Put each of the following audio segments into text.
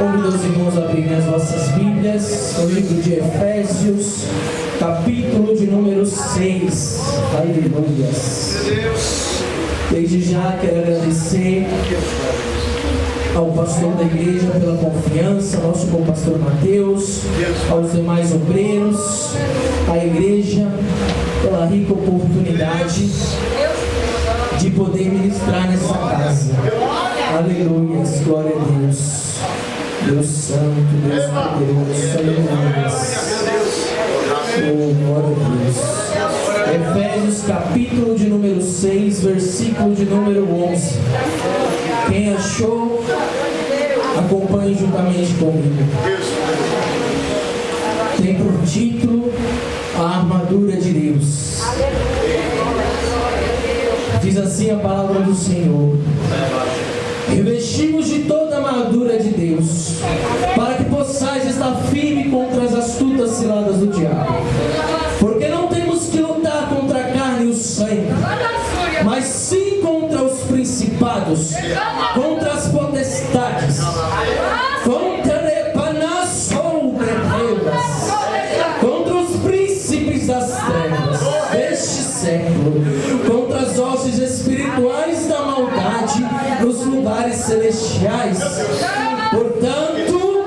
Convido os irmãos a abrirem as vossas Bíblias no livro de Efésios, capítulo de número 6. Aleluias. Desde já quero agradecer ao pastor da igreja pela confiança, nosso bom pastor Mateus, aos demais obreiros, à igreja pela rica oportunidade de poder ministrar nessa casa. Aleluia, glória a Deus. Deus Santo, Deus poderoso, aleluia. Oh, glória a Deus. Efésios capítulo de número 6, versículo de número 11. Quem achou, acompanhe juntamente comigo. Tem por título a armadura de Deus. Diz assim a palavra do Senhor: revestimos de toda a armadura de Deus, para que possais estar firme contra as astutas ciladas do diabo. Porque não temos que lutar contra a carne e o sangue, mas sim contra os principados, contra as potestades, contra contra os príncipes das trevas deste século, contra as hostes espirituais da maldade nos lugares celestiais. Portanto,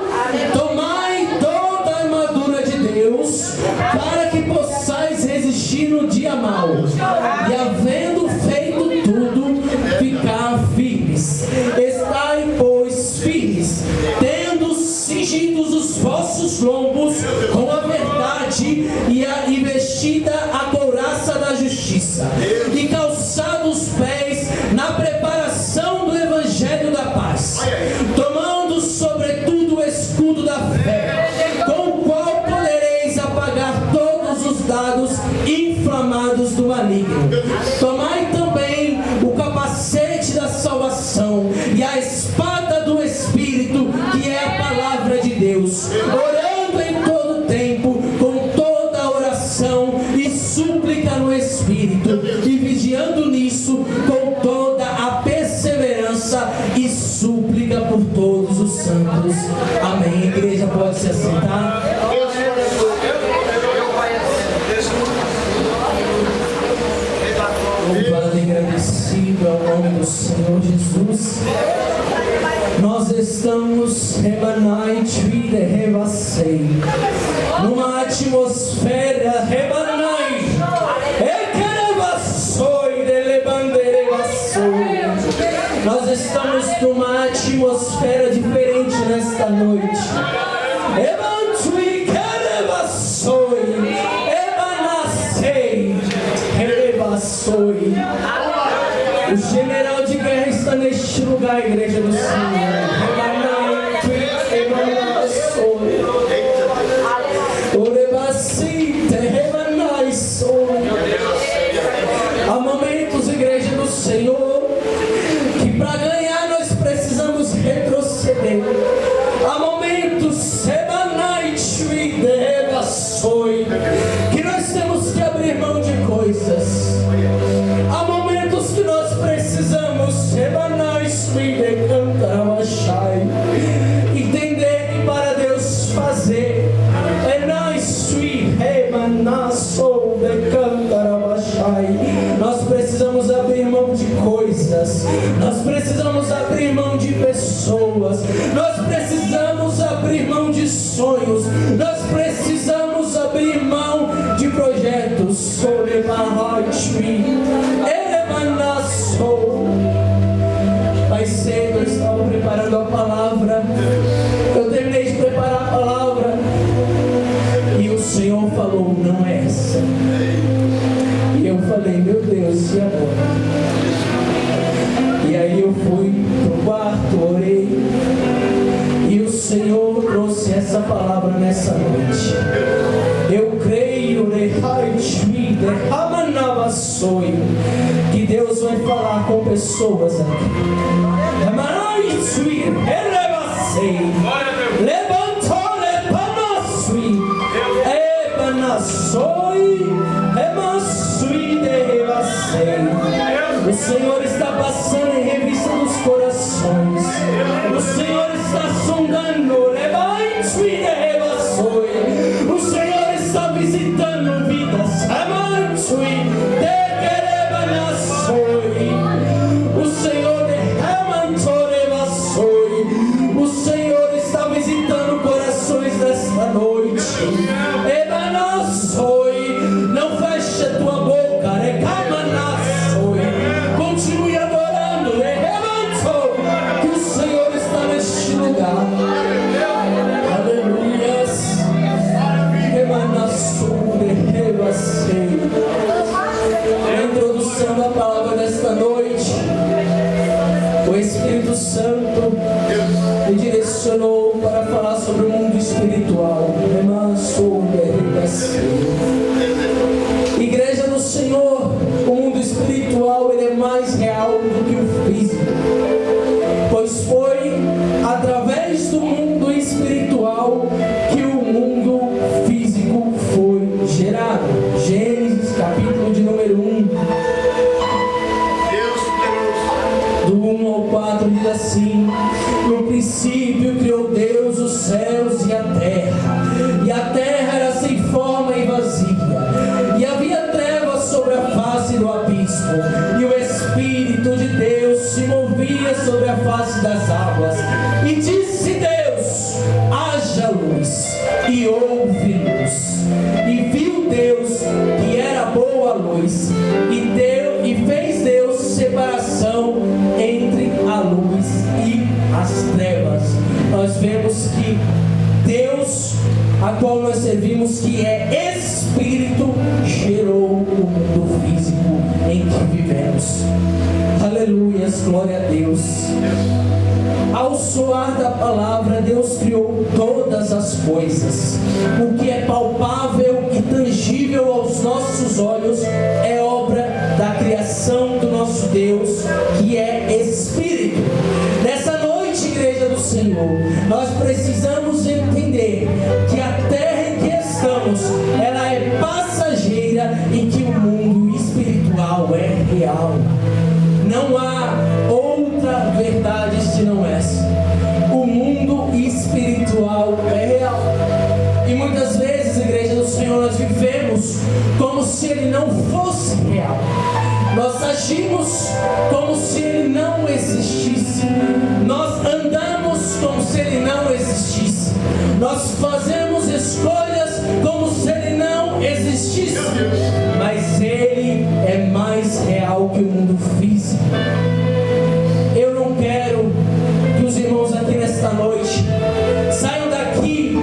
tomai toda a armadura de Deus, para que possais resistir no dia mau, e havendo feito tudo, ficar firmes. Estai, pois, firmes, tendo cingidos os vossos lombos com a verdade, e vestida a couraça da justiça, e calçados os pés na preparação do evangelho da paz, tomando sobretudo o escudo da fé, com o qual podereis apagar todos os dados inflamados do maligno. Tomai também o capacete da salvação e a espada do Espírito, que é a palavra de Deus, orando em todo tempo com toda oração e súplica no Espírito, e vigiando nisso com toda a perseverança e súplica por todos os santos. Amém. A igreja pode se assentar. Louvado e agradecido ao nome do Senhor Jesus. Nós estamos numa atmosfera nós estamos numa atmosfera diferente nesta noite. O general de guerra está neste lugar, a igreja do Senhor. Há momentos, igreja do Senhor, que para ganhar nós precisamos retroceder. Há momentos que nós temos que abrir mão de coisas. Há momentos que nós precisamos entender que para Deus fazer nós precisamos abrir mão de coisas, nós precisamos abrir mão de pessoas, nós precisamos abrir mão de sonhos, nós precisamos abrir mão de projetos. Mais cedo eu estava preparando a palavra, eu terminei de preparar a palavra e o Senhor falou: não é essa. E eu falei: meu Deus, e agora? E aí eu fui pro quarto, orei, e o Senhor trouxe essa palavra nessa noite. Eu creio que Deus vai falar com pessoas aqui. O Senhor está passando em revista nos corações. O Senhor está sondando Emanassoi. Não feche a tua boca. Recamanassoi. Continue adorando. Remanso. Que o Senhor está neste lugar. Aleluias. Emanassoi. Revasei. Na introdução da palavra desta noite, o Espírito Santo me direcionou para falar sobre o mundo espiritual. Igreja do Senhor, o mundo espiritual ele é mais real do que o físico, pois foi através do mundo espiritual que o mundo físico foi gerado. Gênesis capítulo de número 1, do 1 ao 4 diz assim: no princípio criou Deus os céus e a terra era sem forma e vazia, e havia trevas sobre a face do abismo, e o Espírito de Deus se movia sobre a face das águas. E disse Deus: haja luz, e houve luz. E viu Deus que era boa a luz, e fez Deus separação entre a luz e as trevas. Nós vemos que Deus, a qual nós servimos, que é Espírito, gerou o mundo físico em que vivemos. Aleluias, glória a Deus. Ao soar da palavra, Deus criou todas as coisas. O que é palpável e tangível aos nossos olhos é obra da criação do nosso Deus, que é Espírito. Nessa noite, igreja do Senhor, nós precisamos entender que a terra em que estamos, ela é passageira e que o mundo espiritual é real. Não há outra verdade senão essa. O mundo espiritual é real. E muitas vezes, igreja do Senhor, nós vivemos como se ele não fosse real. Nós agimos como se ele não existisse. Nós andamos como se ele não existisse. Nós fazemos escolhas como se ele não existisse. Mas ele é mais real que o mundo físico. Eu não quero que os irmãos aqui nesta noite saiam daqui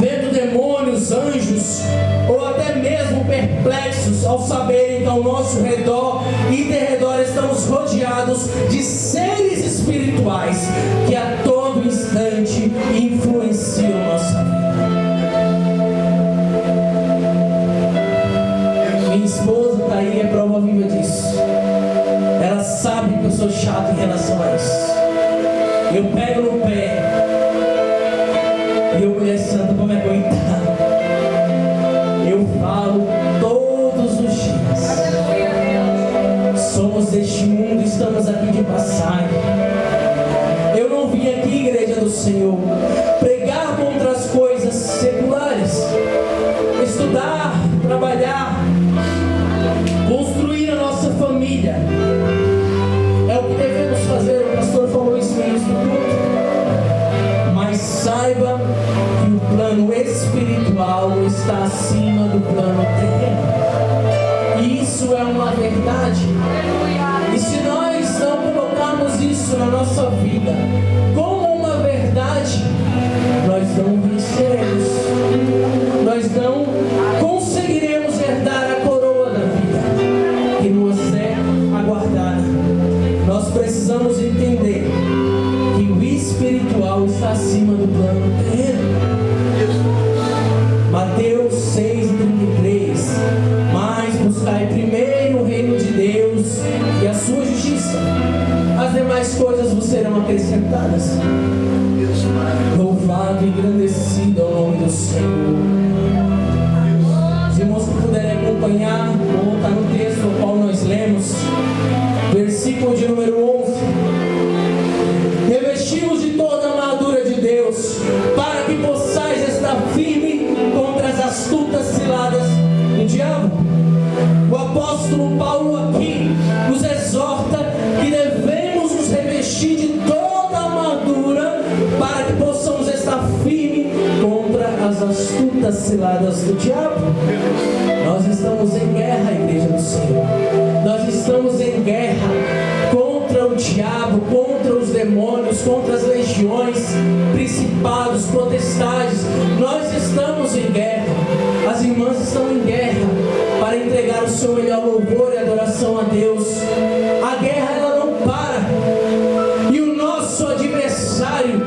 vendo demônios, anjos, ou até mesmo perplexos ao saberem que ao nosso redor e derredor estamos rodeados de seres espirituais que a todo instante influenciam nossa vida. Minha esposa está aí, é prova viva disso. Ela sabe que eu sou chato em relação a isso. Eu pego no pé e eu, mulher santa, vou me aguentar. Eu falo todos os dias. Somos deste mundo, estamos aqui de passagem. Eu não vim aqui, igreja do Senhor, pregar contra as coisas seculares, estudar, trabalhar, construir a nossa família. É o que devemos fazer. O pastor falou isso no início do culto. Mas saiba que o plano espiritual está acima do plano terreno. E isso é uma verdade. E se nós não colocarmos isso na nossa vida como uma verdade, nós não venceremos. Nós não conseguiremos herdar a coroa da vida que nos é aguardada. Nós precisamos entender que o espiritual está acima do plano terreno. Mateus 6,33. Mas buscai primeiro o reino de Deus e a sua justiça, as demais coisas vos serão acrescentadas. Louvado e engrandecido é o nome do Senhor. Os irmãos que puderem acompanhar, vou voltar no texto ao qual nós lemos, versículo de número 11. Revestimos de toda a armadura de Deus, para que possais estar firme contra as astutas ciladas do diabo. O apóstolo Paulo aqui nos exorta que devemos nos revestir de toda a armadura para que possamos estar firmes contra as as astutas ciladas do diabo. Nós estamos em guerra, igreja do Senhor. Nós estamos em guerra contra o diabo, contra os demônios, contra as legiões, principados, potestades. Nós estamos em guerra. As irmãs estão em guerra para entregar o seu melhor louvor e adoração a Deus. A guerra, ela não para. E o nosso adversário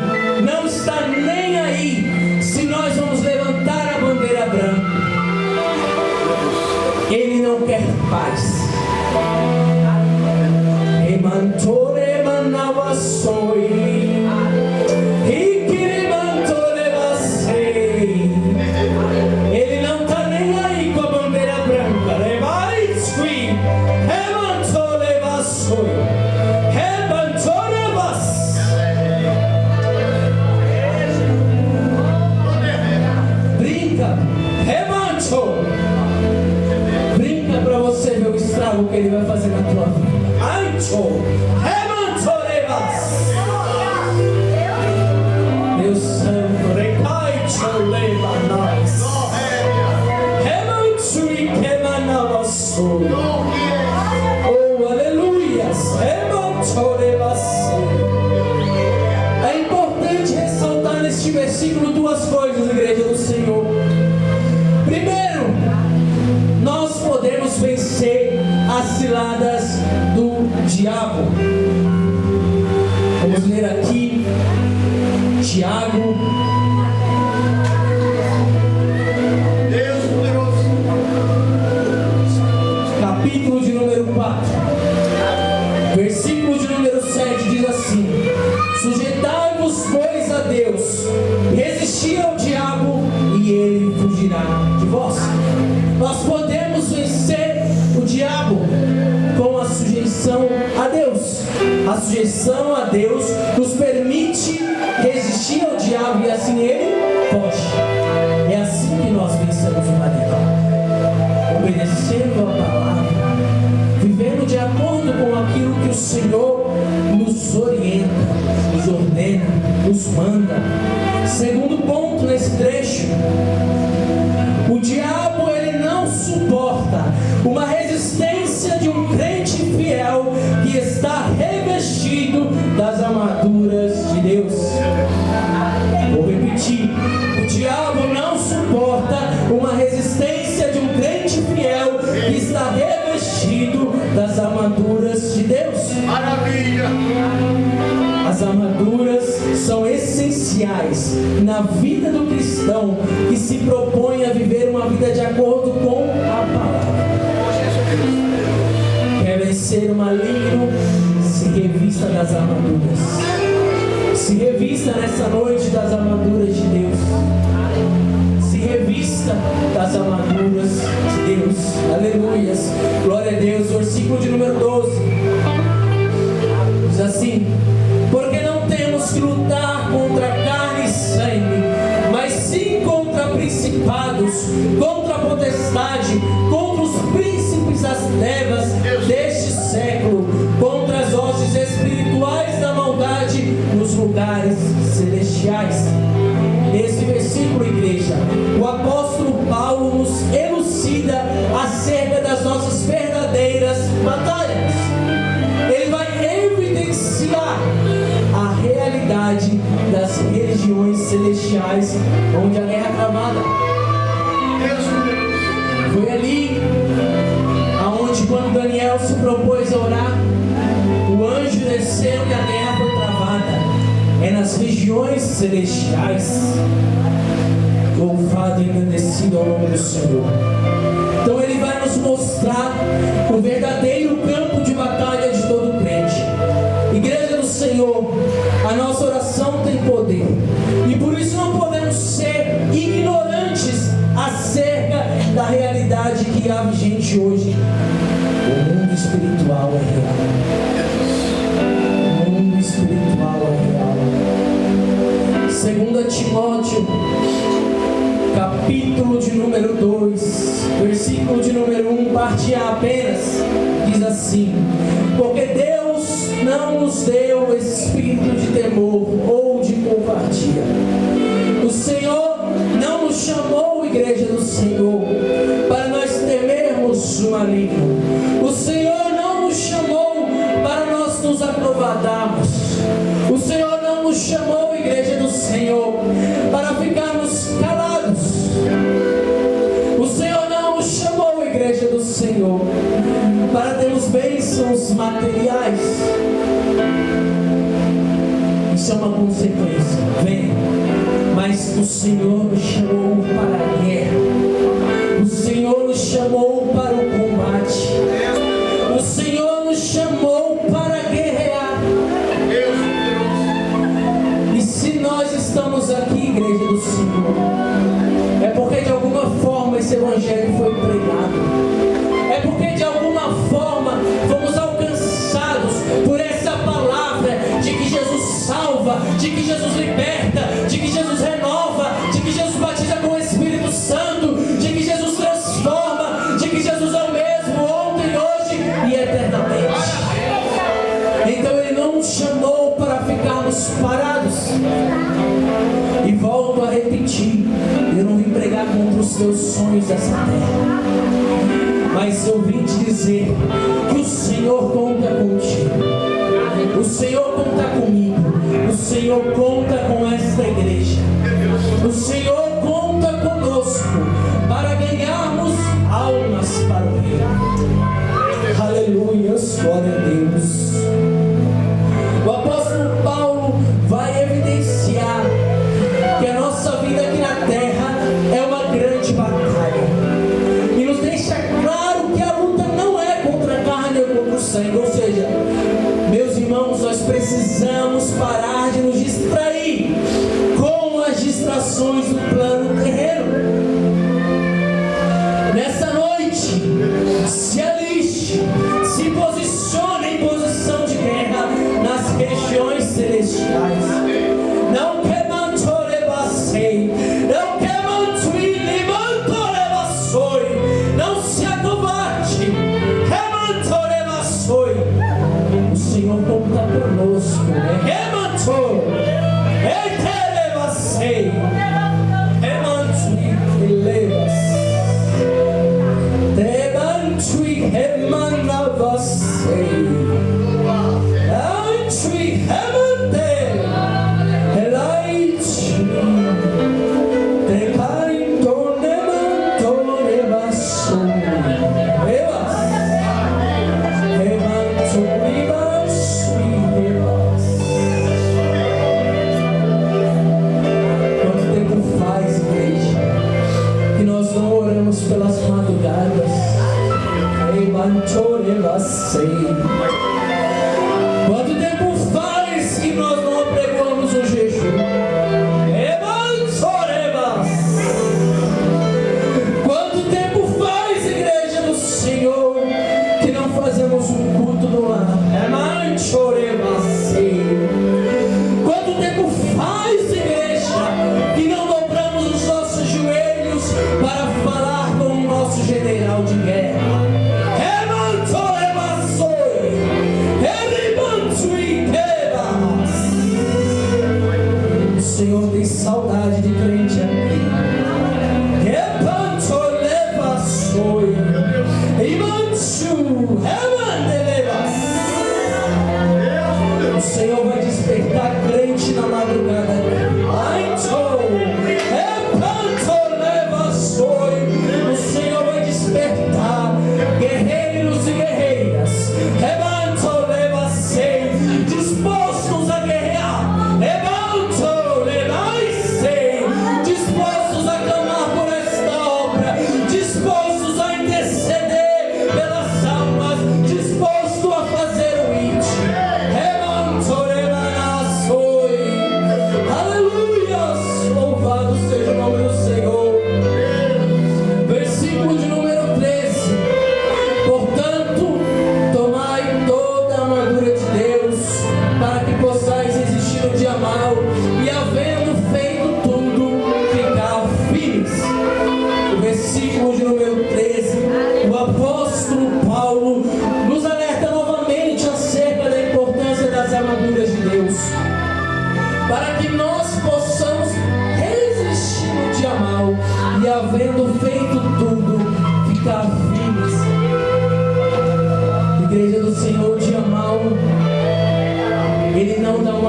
não está nem aí se nós vamos levantar a bandeira branca. Ele não quer paz. Emantore manavassoi, ikiremantore vassei. Ele não está nem aí com a bandeira branca. Levaitsqui, emantore vassoi, emantore vass. Brinca, remanto. Brinca para você ver o estrago que ele vai fazer na tua vida. Ancho, remantorevas. Deus Santo, recaicho, leva nós. Remantui, quemanavassui. Oh, aleluias, remantorevas. É importante ressaltar neste versículo duas coisas, igreja do Senhor. Primeiro, nós podemos vencer as ciladas do diabo. Vamos ler aqui Tiago, Deus poderoso, capítulo de número 4, versículo de número 7, diz assim: sujeitai-vos, pois, a Deus, resisti ao diabo e ele fugirá de vós. Nós podemos vencer o diabo com a sujeição a Deus. A sujeição a Deus nos permite resistir ao diabo e assim ele foge. É assim que nós vencemos o maligno, obedecendo a palavra, vivendo de acordo com aquilo que o Senhor nos orienta, nos ordena, nos manda. Segundo ponto nesse trecho: o diabo, ele não suporta uma resistência de um crente fiel que está revestido das armaduras de Deus. Vou repetir: o diabo não suporta uma resistência de um crente fiel que está revestido das armaduras de Deus. maravilha. As armaduras são essenciais na vida do cristão que se propõe a viver uma vida de acordo com a palavra. Quer vencer o maligno? Se revista das armaduras. Se revista nessa noite das armaduras de Deus. Se revista das armaduras de Deus. Aleluias. Glória a Deus. Versículo de número 12. Diz assim: porque não temos que lutar contra carne e sangue, mas sim contra principados, contra a potestade, contra os príncipes das trevas deste século, contra as hostes espirituais da maldade nos lugares celestiais. Nesse versículo, igreja, o apóstolo Paulo nos elucida acerca das nossas verdadeiras batalhas. Ele vai evidenciar a realidade das regiões celestiais onde a guerra é travada. Foi ali aonde, quando Daniel se propôs a orar, o anjo desceu e a guerra foi travada. É nas regiões celestiais. Louvado e engrandecido ao nome do Senhor. Então ele vai nos mostrar o verdadeiro campo de batalha de todo crente. Igreja do Senhor, a nossa oração tem poder, e por isso não podemos ser ignorantes acerca da realidade que há vigente hoje. O mundo espiritual é real. O mundo espiritual é real. 2 Timóteo, capítulo de número 2, versículo de número 1, parte A apenas, diz assim: porque Deus não nos deu o espírito de temor ou de covardia. O Senhor não nos Senhor para nós temermos o maligno. O Senhor não nos chamou para nós nos acovardarmos. O Senhor não nos chamou, igreja do Senhor, para ficarmos calados. O Senhor não nos chamou, igreja do Senhor, para termos bênçãos materiais. Isso é uma consequência, vem. Mas o Senhor nos chamou para a guerra. O Senhor nos chamou para o combate. O Senhor nos chamou para guerrear. E se nós estamos aqui, igreja do Senhor, é porque de alguma forma esse evangelho foi pregado. É porque de alguma forma fomos alcançados por essa palavra de que Jesus salva, de que Jesus liberta, de que Jesus renova, de que Jesus batiza com o Espírito Santo, de que Jesus transforma, de que Jesus é o mesmo ontem, hoje e eternamente. Então Ele não nos chamou para ficarmos parados. E volto a repetir, eu não vim pregar contra os teus sonhos dessa terra, mas eu vim te dizer que o Senhor conta contigo, o Senhor conta comigo, o Senhor conta com esta igreja, o Senhor conta conosco para ganharmos almas para o reino. Aleluia, glória a Deus. O apóstolo Paulo vai evidenciar que a nossa vida aqui na terra é uma grande batalha, e nos deixa claro que a luta não é contra a carne ou contra o sangue. Ou seja, meus irmãos, nós precisamos parar de nos distrair com as distrações do plano terreno. Nessa noite, se aliste, se posicione em posição de guerra nas regiões celestiais. Não que mantorebacei, não que mantuile mantorebaçoi, não se acovarde, remantorebaçoi. O Senhor conta conosco, remantor, eterebacei, remantuilebas, debantui remanavacei, antui remante. Pelas madrugadas, quanto tempo faz que nós não apregamos o jejum? Quanto tempo faz, igreja do Senhor, que não fazemos um culto no lar? Quanto tempo faz, igreja, que não dobramos os nossos joelhos para falar com o nosso general de guerra? O Senhor tem saudade de crente aqui. O Senhor vai despertar crente na madrugada. O Senhor vai despertar guerreiros e guerreiras, dispostos a guerrear, dispostos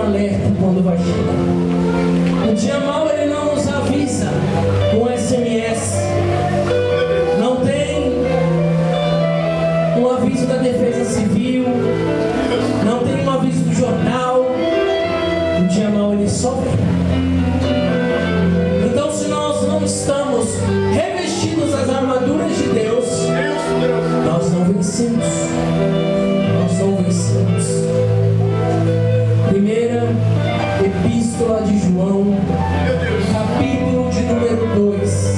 alerta quando vai chegar. O dia mau ele não nos avisa com SMS. Não tem um aviso da Defesa Civil. Não tem um aviso do jornal. O dia mau ele só vem. Então, se nós não estamos revestidos das armaduras de Deus, nós não vencemos. Nós não vencemos. Primeira Epístola de João, capítulo de número 2.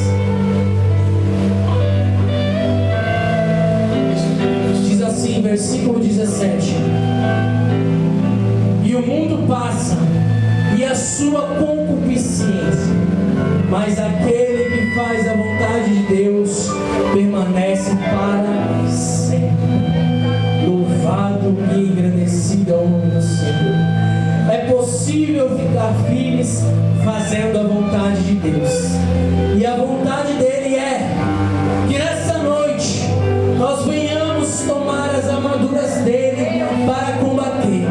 Diz assim, versículo 17: E o mundo passa, e a sua concupiscência, mas aquele que faz a vontade de Deus permanece para sempre. Louvado e engrandecido é o nome do Senhor. É possível ficar firmes fazendo a vontade de Deus. E a vontade dele é que nessa noite nós venhamos tomar as armaduras dele para combater.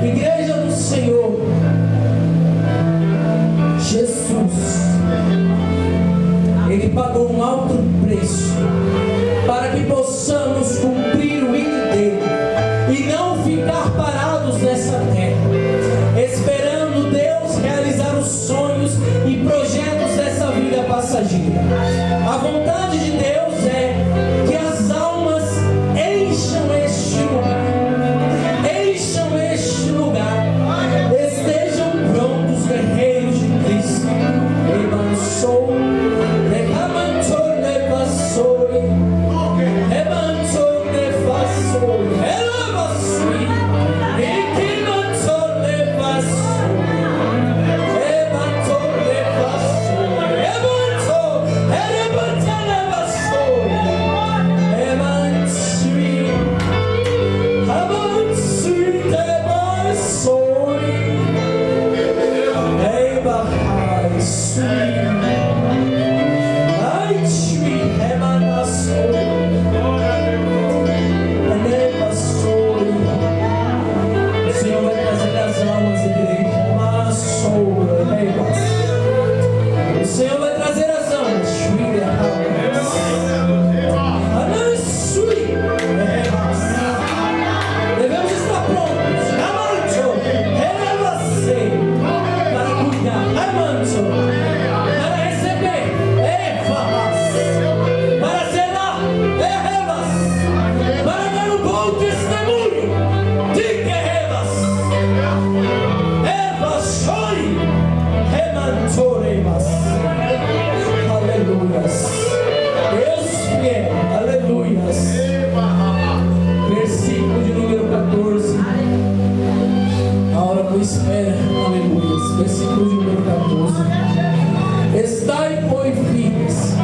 Igreja do Senhor, Jesus, ele pagou um alto preço para que possamos cumprir o hino dele e não ficar parados nessa terra, esperando Deus realizar os sonhos e projetos dessa vida passageira. A vontade de Deus é que as almas encham este lugar, estejam prontos, guerreiros de Cristo. Ebansou, recamantou, levassou, remantou, levassou, elevassou, equimantou, levassou, ebatou, levassou, ebantou, erebantou, levassou, ebansui, abansui, levassou, ebahaisui. O Senhor vai trazer as almas, igreja. O Senhor vai trazer as almas. Devemos estar prontos para cuidar, para receber, para zelar, para dar um bom testemunho de que aleluias. Deus fiel, aleluias. Versículo de número 14. A hora que eu espero, aleluias. Versículo de número 14. Estai, pois, firmes,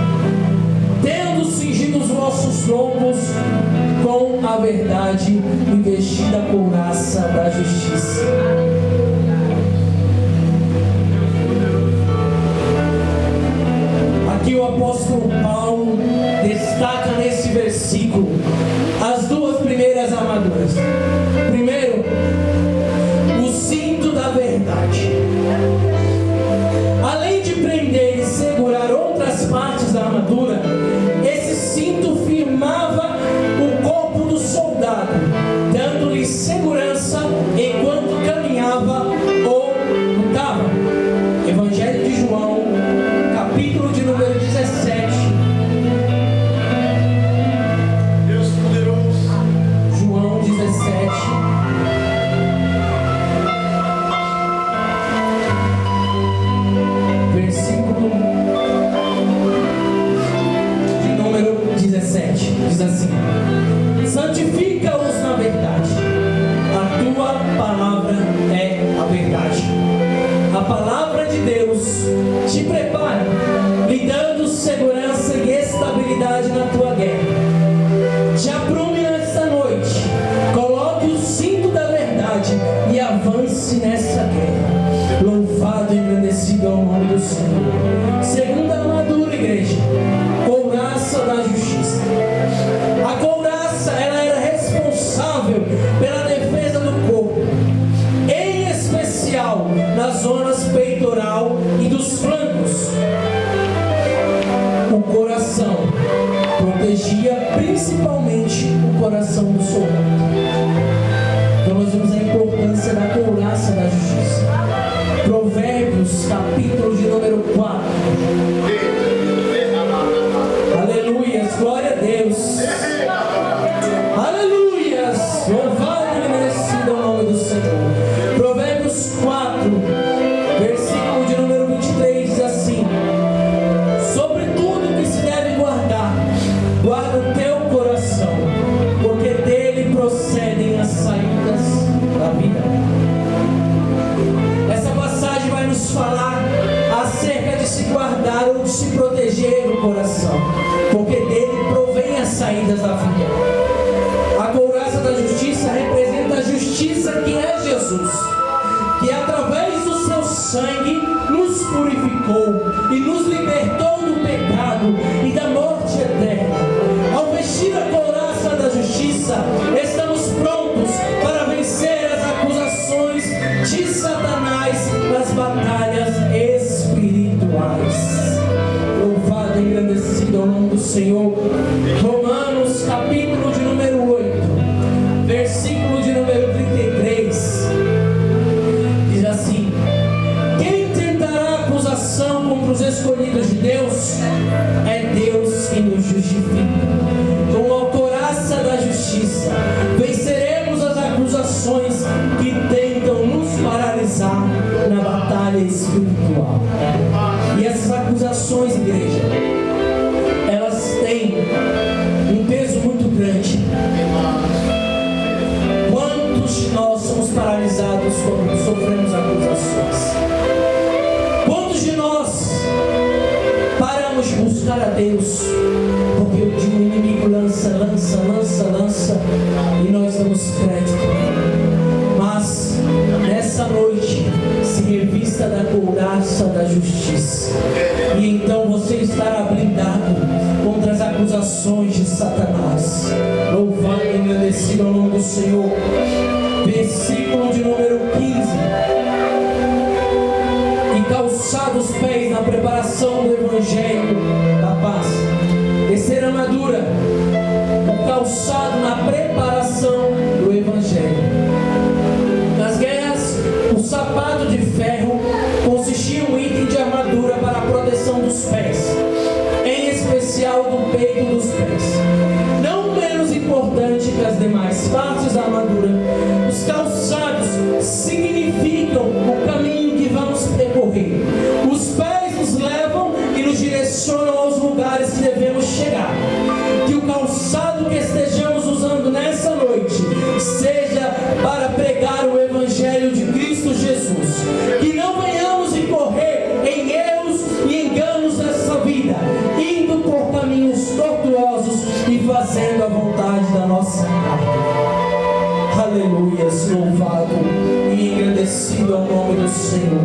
tendo cingido os vossos lombos com a verdade e vestida a couraça da justiça. Aqui o apóstolo Paulo destaca nesse versículo as duas primeiras armaduras. Primeiro, o cinto da verdade. Além de prender e segurar outras partes da armadura, esse cinto firmava o corpo do soldado, dando-lhe segurança enquanto caminhava ou lutava. Evangelho de João, capítulo de número 17. Deus poderoso. João 17. Versículo de número 17. Diz assim: santifica-os na verdade. A tua palavra é a verdade. A palavra de Deus te prepara, lhe dando segurança e estabilidade na tua guerra. Te aprume nesta noite, coloque o cinto da verdade e avance nessa guerra. Louvado e engrandecido é o nome do Senhor. Segunda armadura, igreja, couraça da justiça. A couraça, ela era responsável pela defesa do corpo, em especial principalmente o coração do soldado. Então nós vemos a importância da couraça da justiça. Provérbios, capítulo de número 4. Aleluias, glória a Deus. Aleluias, louvado e merecido é o nome do Senhor. Provérbios 4, versículo de número 23 diz assim: sobre tudo que se deve guardar, guarda o teu coração, porque dele procedem as saídas da vida. Essa passagem vai nos falar acerca de se guardar ou de se proteger o coração, porque dele provém as saídas da vida. A couraça da justiça representa a justiça que é Jesus, que através do seu sangue nos purificou e nos libertou do pecado e da morte eterna. Ao vestir a couraça da justiça, estamos prontos para vencer as acusações de Satanás nas batalhas espirituais. Louvado e engrandecido é o nome do Senhor. Romanos, capítulo de número 8, versículo de número 33, diz assim: quem tentará acusação contra os escolhidos de Deus? É Deus que nos justifica. Com a couraça da justiça venceremos as acusações que tentam nos paralisar na batalha espiritual. E essas acusações, igreja, elas têm um peso muito grande. Quantos de nós somos paralisados quando sofremos acusações? Quantos de nós paramos de buscar a Deus porque o inimigo lança e nós damos crédito? Mas nessa noite se revista da couraça da justiça, e então você estará blindado contra as acusações de Satanás. Louvado e engrandecido ao nome do Senhor. Versículo de número 15: e calçados os pés na preparação do Evangelho da paz. Terceira armadura, o calçado na preparação do Evangelho. Nas guerras, o sapato de ferro consistia em um item de armadura para a proteção dos pés, em especial do peito e dos pés. Não menos importante que as demais partes da armadura, os calçados significam o caminho que vamos percorrer. Os pés nos levam e nos direcionam aos lugares que devemos chegar. Que o calçado que estejamos usando nessa noite seja para pregar o Evangelho de Cristo Jesus. Que não venhamos incorrer em erros e enganos dessa vida, indo por caminhos tortuosos e fazendo a vontade da nossa carne. Aleluia, louvado e engrandecido ao nome do Senhor.